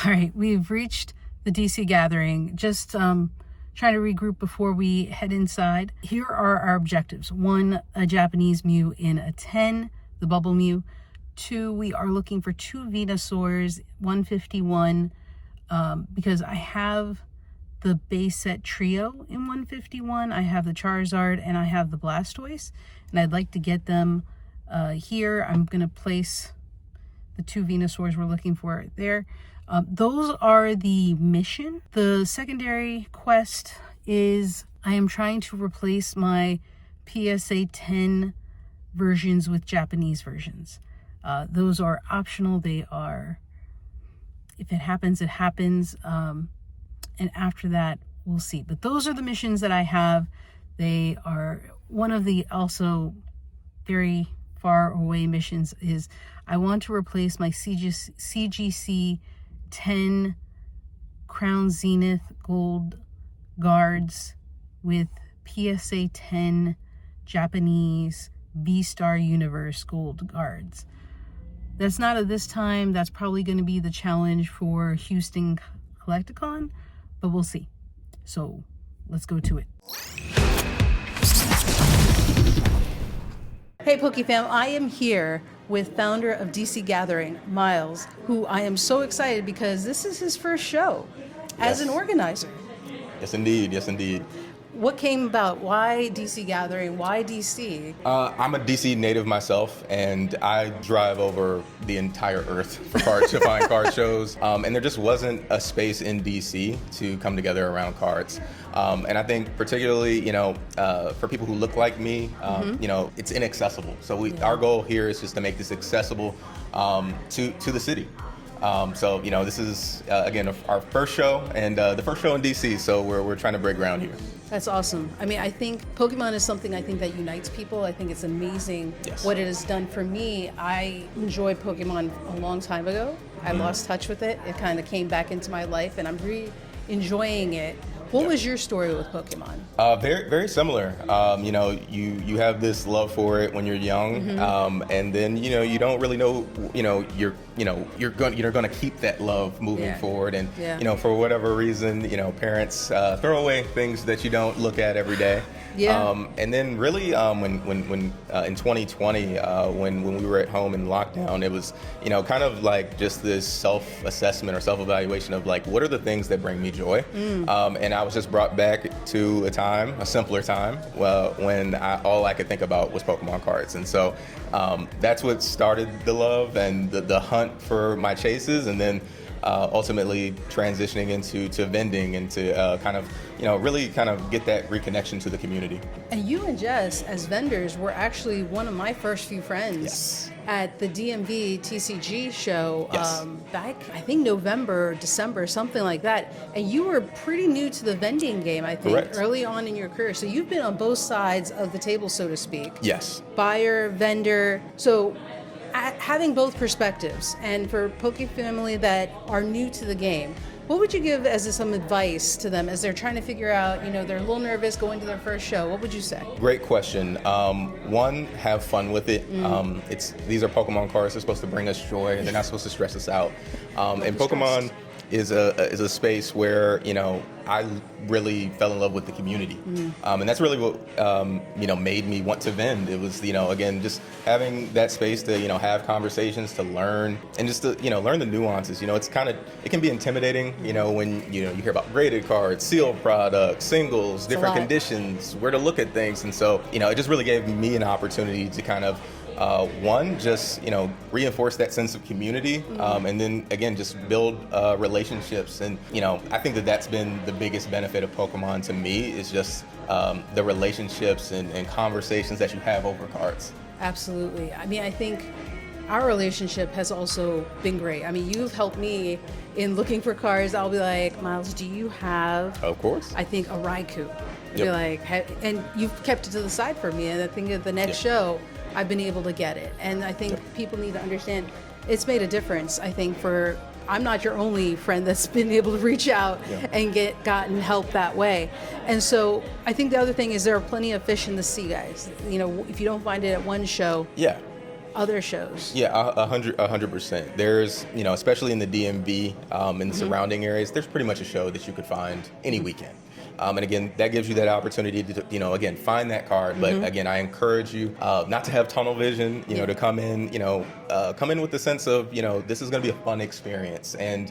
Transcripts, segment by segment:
All right, we've reached the DC gathering. Just trying to regroup before we head inside. Here are our objectives. 1, a Japanese Mew in a 10, the Bubble Mew. 2, we are looking for 2 Venusaurs, 151, because I have the base set trio in 151. I have the Charizard and I have the Blastoise, and I'd like to get them here. I'm going to place the 2 Venusaurs we're looking for there. Those are the mission. The secondary quest is I am trying to replace my PSA 10 versions with Japanese versions. Those are optional. They are, if it happens, it happens. And after that, we'll see. But those are the missions that I have. They are one of the also very far away missions is I want to replace my CGC 10 Crown Zenith Gold Guards with PSA 10 Japanese V-Star Universe Gold Guards. That's not at this time. That's probably going to be the challenge for Houston Collecticon, but we'll see. So let's go to it. Hey PokeFam, I am here with founder of DC Gathering, Myles, who I am so excited because this is his first show as an organizer. Yes, indeed. Yes, indeed. What came about? Why DC Gathering? Why DC? I'm a DC native myself, and I drive over the entire earth for cards to find card shows. And there just wasn't a space in DC to come together around cards. And I think particularly, for people who look like me, it's inaccessible. So our goal here is just to make this accessible to the city. So this is, again, our first show and the first show in DC, so we're trying to break ground here. That's awesome. I mean, I think Pokemon is something I think that unites people. I think it's amazing what it has done for me. I enjoyed Pokemon a long time ago. I lost touch with it. It kind of came back into my life, and I'm enjoying it. What was your story with Pokemon? Very, very similar. You have this love for it when you're young, and then you don't really know. You're going to keep that love moving forward, and for whatever reason, parents throw away things that you don't look at every day. And then really, when in 2020, when we were at home in lockdown, it was kind of like just this self-assessment or self-evaluation of like, what are the things that bring me joy? And I was just brought back to a simpler time, when all I could think about was Pokemon cards. And so that's what started the love and the hunt for my chases, and then ultimately transitioning into vending and to really get that reconnection to the community. And you and Jess, as vendors, were actually one of my first few friends at the TCG show back, I think November, December, something like that. And you were pretty new to the vending game, I think, early on in your career. So you've been on both sides of the table, so to speak. Yes. Buyer, vendor. So having both perspectives, and for Poke family that are new to the game, what would you give as some advice to them as they're trying to figure out, they're a little nervous going to their first show? What would you say? Great question. One, have fun with it. These are Pokemon cards. They're supposed to bring us joy. They're not supposed to stress us out. And Pokemon is a space where I really fell in love with the community, and that's really what made me want to vend. It was again just having that space to have conversations, to learn, and just to learn the nuances. It can be intimidating when you hear about graded cards, sealed products, singles, different conditions, where to look at things, and so it just really gave me an opportunity to kind of one, just reinforce that sense of community, and then again just build relationships. And I think that's been the biggest benefit of Pokemon to me, is just the relationships and conversations that you have over cards. Absolutely. I mean, I think our relationship has also been great. I mean, you've helped me in looking for cards. I'll be like, Myles, do you have? Of course. I think a Raikou. Be like, and you've kept it to the side for me. And I think at the next show, I've been able to get it. And I think people need to understand it's made a difference. I think I'm not your only friend that's been able to reach out and gotten help that way. And so I think the other thing is there are plenty of fish in the sea, guys. If you don't find it at one show, other shows. Yeah, 100%. There's, especially in the DMV and the surrounding areas, there's pretty much a show that you could find any weekend. And again, that gives you that opportunity to, again, find that card. But again, I encourage you not to have tunnel vision, to come in, come in with the sense of, this is going to be a fun experience. And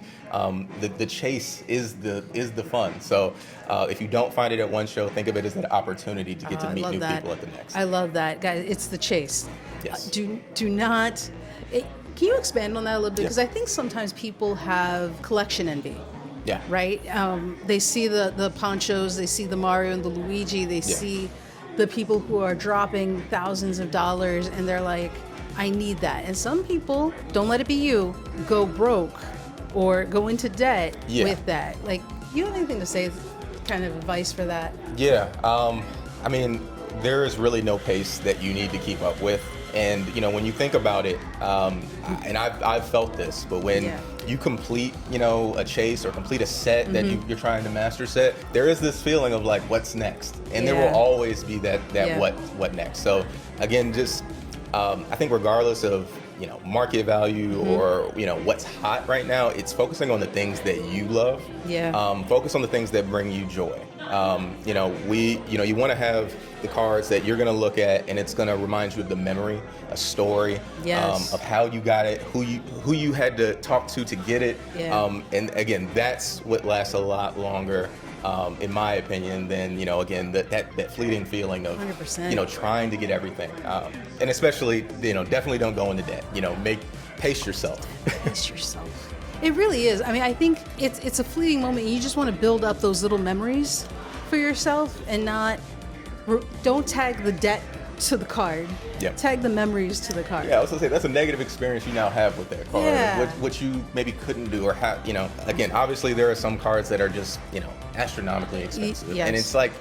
the chase is the fun. So if you don't find it at one show, think of it as an opportunity to get to meet new people at the next. I love that, guys. It's the chase. Yes. Do not. Can you expand on that a little bit? Because I think sometimes people have collection envy. Yeah. Right? They see the ponchos, they see the Mario and the Luigi, they see the people who are dropping thousands of dollars, and they're like, I need that. And some people, don't let it be you, go broke or go into debt with that. Like, you have anything to say, kind of advice for that? Yeah. I mean, there is really no pace that you need to keep up with. And, when you think about it, and I've felt this, but when you complete, a chase or complete a set that you're trying to master set, there is this feeling of like, what's next? And there will always be that what next. So again, just, I think regardless of, market value or, what's hot right now, it's focusing on the things that you love. Focus on the things that bring you joy. You want to have the cards that you're going to look at, and it's going to remind you of the memory, a story, of how you got it, who you had to talk to get it. And again, that's what lasts a lot longer, in my opinion, than again that fleeting feeling of 100%. Trying to get everything. And especially definitely don't go into debt. Pace yourself. Pace yourself. It really is. I mean, I think it's a fleeting moment. You just want to build up those little memories for yourself, and don't tag the debt to the card. Tag the memories to the card. Yeah, I was gonna say that's a negative experience you now have with that card. What you maybe couldn't do or have. Again, obviously there are some cards that are just astronomically expensive, and it's like.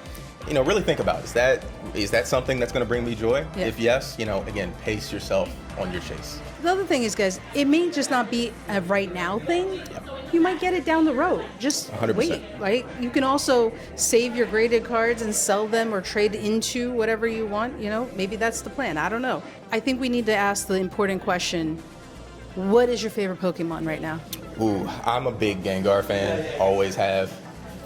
Really think about it. Is that something that's going to bring me joy? If yes, again, pace yourself on your chase. The other thing is, guys, it may just not be a right now thing. You might get it down the road. Just 100%. wait, right? You can also save your graded cards and sell them or trade into whatever you want. Maybe that's the plan. I don't know. I think we need to ask the important question. What is your favorite Pokemon right now? Ooh, I'm a big Gengar fan. Always have.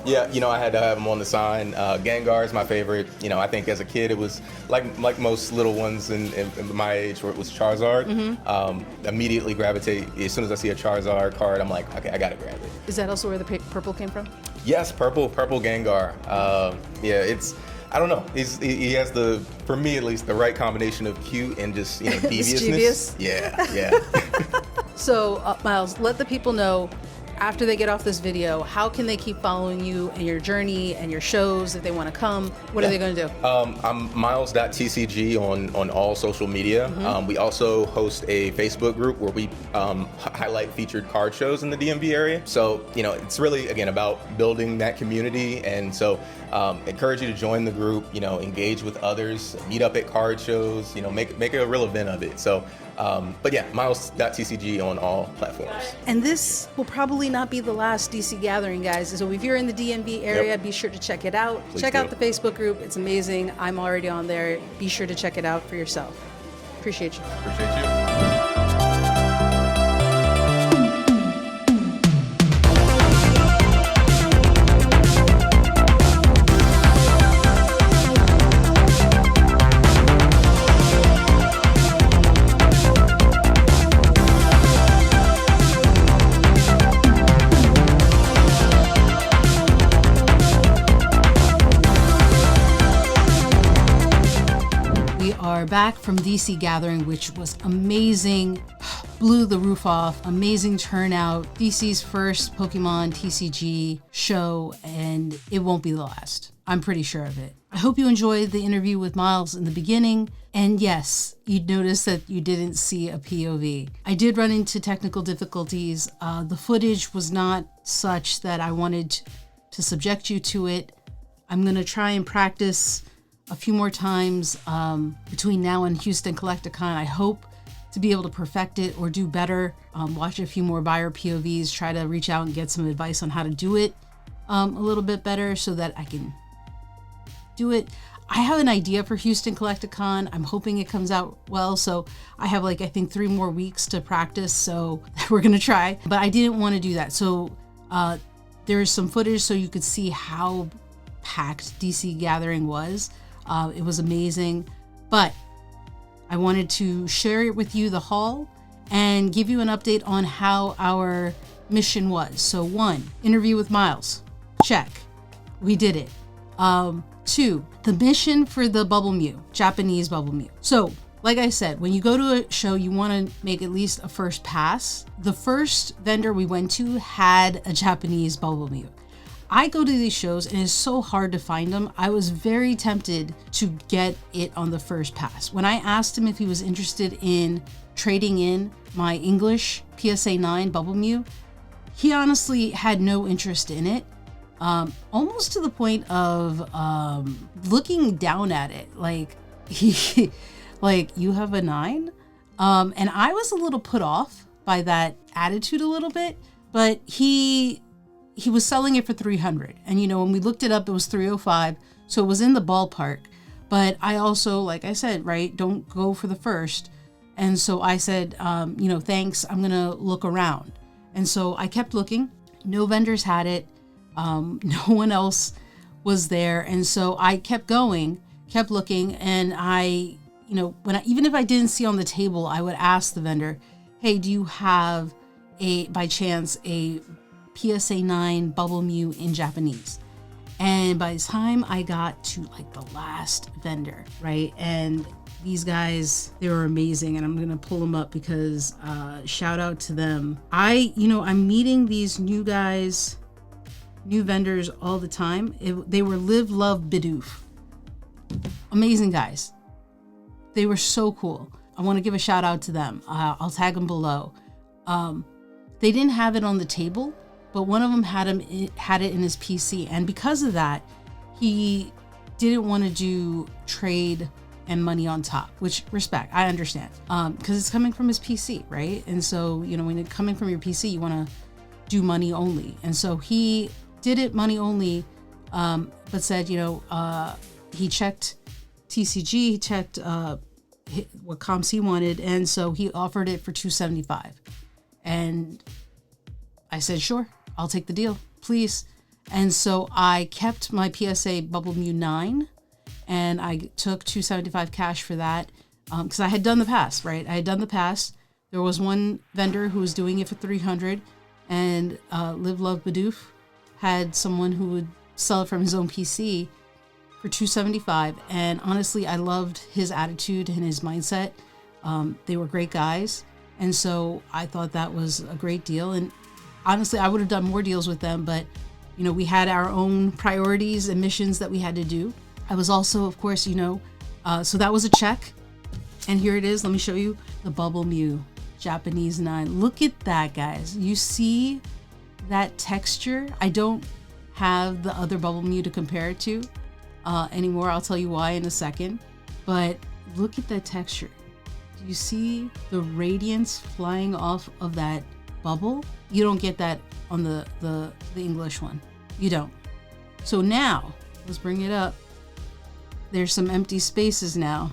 Yeah, I had to have them on the sign. Gengar is my favorite. I think as a kid it was like most little ones in my age, where it was Charizard. Immediately gravitate as soon as I see a Charizard card. I'm like, okay, I gotta grab it. Is that also where the purple came from? Yes, purple Gengar. It's. I don't know. He has for me at least, the right combination of cute and just deviousness. Yeah. So Myles, let the people know. After they get off this video, how can they keep following you and your journey and your shows if they want to come? What are they going to do? I'm Myles.tcg on all social media. We also host a Facebook group where we highlight featured card shows in the DMV area. So, it's really, again, about building that community. And so encourage you to join the group, engage with others, meet up at card shows, make a real event of it. So, but yeah, Myles.tcg on all platforms. And this will probably not be the last DC gathering, guys. So if you're in the DMV area, be sure to check it out. Please check do. out the Facebook group. It's amazing. I'm already on there. Be sure to check it out for yourself. Appreciate you. Appreciate you. Back from DC Gathering, which was amazing, blew the roof off, amazing turnout, DC's first Pokemon TCG show, and it won't be the last. I'm pretty sure of it. I hope you enjoyed the interview with Myles in the beginning, and yes, you'd notice that you didn't see a POV. I did run into technical difficulties. The footage was not such that I wanted to subject you to it. I'm gonna try and practice a few more times between now and Houston Collecticon. I hope to be able to perfect it or do better, watch a few more buyer POVs, try to reach out and get some advice on how to do it a little bit better so that I can do it. I have an idea for Houston Collecticon. I'm hoping it comes out well. So I have like, I think 3 more weeks to practice. So we're going to try, but I didn't want to do that. So there's some footage so you could see how packed DC Gathering was. It was amazing, but I wanted to share it with you, the haul, and give you an update on how our mission was. So 1, interview with Myles. Check. We did it. 2, the mission for the Bubble Mew, Japanese Bubble Mew. So, like I said, when you go to a show, you want to make at least a first pass. The first vendor we went to had a Japanese Bubble Mew. I go to these shows and it's so hard to find them. I was very tempted to get it on the first pass. When I asked him if he was interested in trading in my English PSA 9 Bubble Mew, he honestly had no interest in it. Almost to the point of looking down at it, like he, like, you have a 9, and I was a little put off by that attitude a little bit. But he was selling it for 300, and you know, when we looked it up, it was 305, so it was in the ballpark. But I also, like I said, right, don't go for the first. And so I said, you know, thanks, I'm gonna look around. And so I kept looking. No vendors had it. No one else was there. And so I kept going, kept looking. And I, you know, even if I didn't see on the table, I would ask the vendor, hey, do you have by chance, a PSA 9 Bubble Mew in Japanese? And by the time I got to like the last vendor, right? And these guys, they were amazing. And I'm going to pull them up because shout out to them. I'm meeting these new guys, new vendors all the time. They were Live, Love, Bidoof. Amazing guys. They were so cool. I want to give a shout out to them. I'll tag them below. They didn't have it on the table, but one of them had it in his PC. And because of that, he didn't want to do trade and money on top, which respect, I understand. Because it's coming from his PC, right? And so, you know, when it's coming from your PC, you want to do money only. And so he did it money only, but said, you know, he checked TCG, he checked what comps he wanted, and so he offered it for $275. And I said, sure, I'll take the deal, please. And so I kept my PSA Bubble Mew 9, and I took $275 cash for that, because I had done the pass, right? I had done the pass. There was one vendor who was doing it for $300, and Live Love Bidoof had someone who would sell it from his own PC for $275. And honestly, I loved his attitude and his mindset. They were great guys. And so I thought that was a great deal. And honestly, I would have done more deals with them, but you know, we had our own priorities and missions that we had to do. I was also, of course, you know, so that was a check. And here it is. Let me show you the Bubble Mew Japanese 9. Look at that, guys. You see that texture? I don't have the other Bubble Mew to compare it to anymore. I'll tell you why in a second. But look at that texture. Do you see the radiance flying off of that bubble? You don't get that on the English one. You don't. So now, let's bring it up. There's some empty spaces now.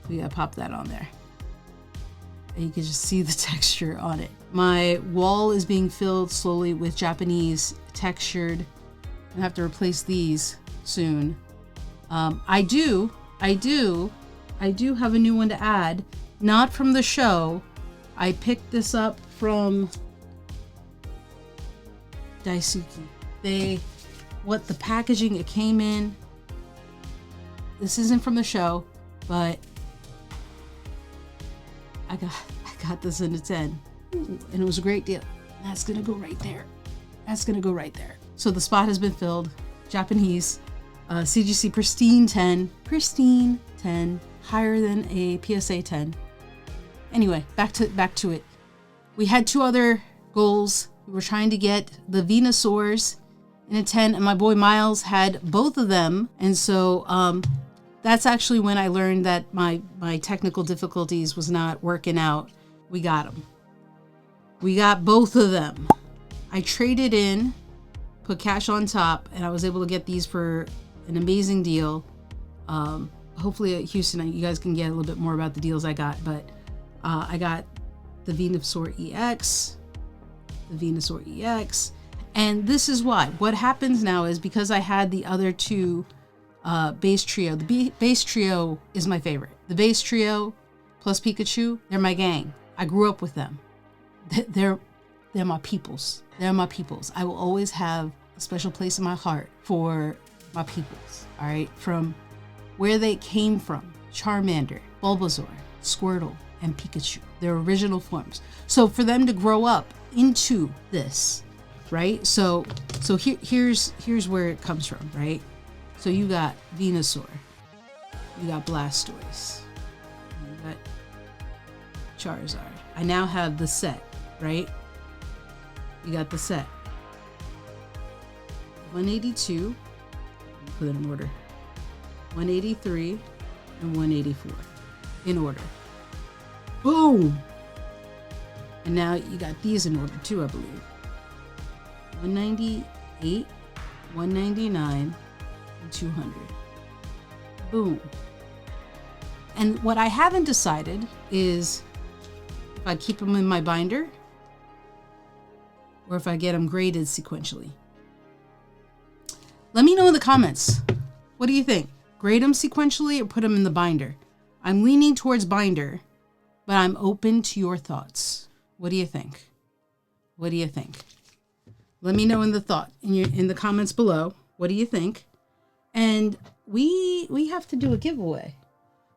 We gotta pop that on there. And you can just see the texture on it. My wall is being filled slowly with Japanese textured. I'm gonna have to replace these soon. I do have a new one to add, not from the show. I picked this up from Daisuki. The packaging it came in. This isn't from the show, but I got this in a 10. Ooh, and it was a great deal. That's gonna go right there. That's gonna go right there. So the spot has been filled. Japanese, CGC pristine 10, higher than a PSA 10. Anyway, back to it. We had 2 other goals. We were trying to get the Venusaurs in a 10, and my boy Myles had both of them. And so that's actually when I learned that my technical difficulties was not working out. We got them. We got both of them. I traded in, put cash on top, and I was able to get these for an amazing deal. Hopefully at Houston, you guys can get a little bit more about the deals I got, but I got the Venusaur EX, and this is why. What happens now is because I had the other two base trio, the base trio is my favorite. The base trio plus Pikachu, they're my gang. I grew up with them. They're my peoples. They're my peoples. I will always have a special place in my heart for my peoples, all right? From where they came from, Charmander, Bulbasaur, Squirtle, and Pikachu, their original forms. So for them to grow up into this, right? So here's where it comes from, right? So you got Venusaur, you got Blastoise, you got Charizard. I now have the set, right? You got the set. 182, put it in order. 183 and 184 in order. Boom! And now you got these in order too, I believe. 198, 199, and 200. Boom. And what I haven't decided is if I keep them in my binder or if I get them graded sequentially. Let me know in the comments. What do you think? Grade them sequentially or put them in the binder? I'm leaning towards binder, but I'm open to your thoughts. What do you think? What do you think? Let me know in the comments below. What do you think? And we have to do a giveaway.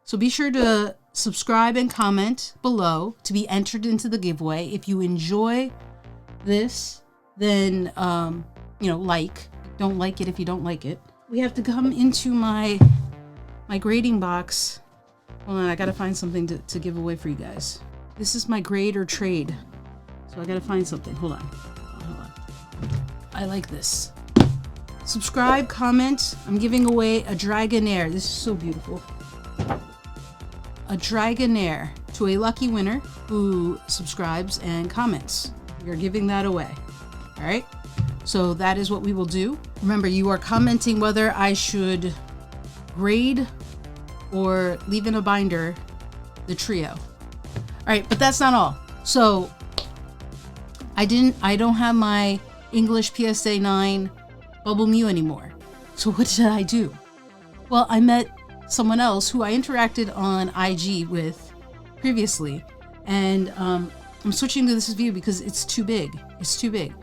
So be sure to subscribe and comment below to be entered into the giveaway. If you enjoy this, then like. Don't like it if you don't like it. We have to come into my grading box. Hold on, I gotta find something to give away for you guys. This is my grade or trade. So I gotta find something. Hold on. I like this. Subscribe, comment. I'm giving away a Dragonair. This is so beautiful. A Dragonair to a lucky winner who subscribes and comments. We're giving that away. All right? So that is what we will do. Remember, you are commenting whether I should grade or leave in a binder the trio. All right, but that's not all. So I don't have my English PSA 9 Bubble Mew anymore. So what did I do? Well, I met someone else who I interacted on IG with previously, and I'm switching to this view because it's too big. It's too big.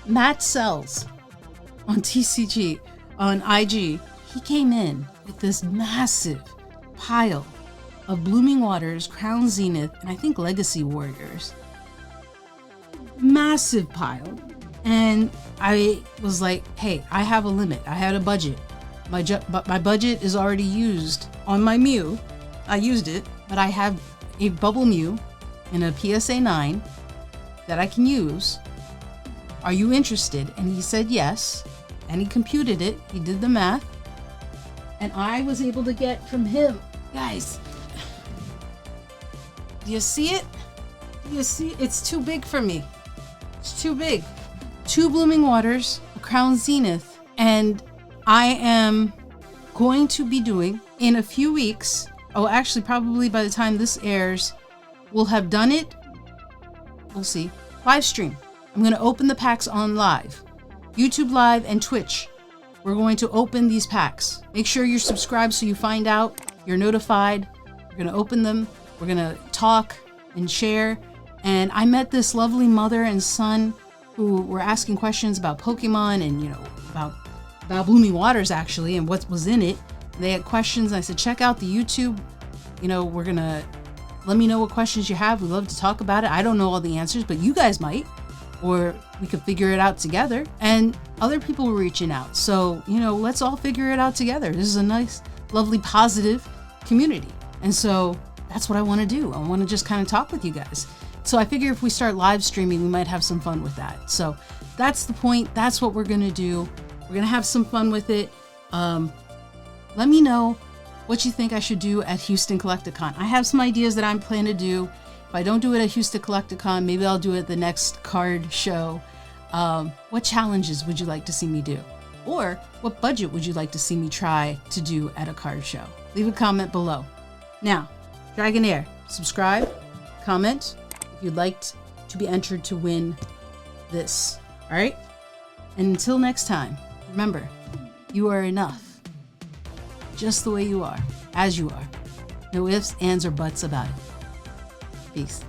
Matt Sells on TCG, on IG, he came in with this massive pile of Blooming Waters, Crown Zenith, and I think Legacy Warriors. Massive pile. And I was like, hey, I have a limit. I had a budget. But my budget is already used on my Mew. I used it, but I have a Bubble Mew and a PSA 9 that I can use. Are you interested? And he said yes. And he computed it. He did the math. And I was able to get from him. Guys, do you see it? Do you see? It's too big for me. It's too big. 2 Blooming Waters, a Crown Zenith. And I am going to be doing in a few weeks. Oh, actually, probably by the time this airs, we'll have done it. We'll see. Live stream. I'm going to open the packs on live. YouTube Live and Twitch. We're going to open these packs. Make sure you're subscribed so you find out. You're notified. We're going to open them. We're going to talk and share. And I met this lovely mother and son who were asking questions about Pokemon and, about Blooming Waters, actually, and what was in it. They had questions. I said, check out the YouTube. We're going to let me know what questions you have. We'd love to talk about it. I don't know all the answers, but you guys might. Or we could figure it out together. And other people were reaching out. So, let's all figure it out together. This is a nice, lovely, positive community. And so that's what I want to do. I want to just kind of talk with you guys. So I figure if we start live streaming, we might have some fun with that. So that's the point. That's what we're going to do. We're going to have some fun with it. Let me know what you think I should do at Houston Collecticon. I have some ideas that I'm planning to do. If I don't do it at Houston Collecticon, maybe I'll do it at the next card show. What challenges would you like to see me do? Or what budget would you like to see me try to do at a card show? Leave a comment below. Now, Dragonair, subscribe, comment if you'd like to be entered to win this. All right? And until next time, remember, you are enough. Just the way you are, as you are. No ifs, ands, or buts about it. Peace.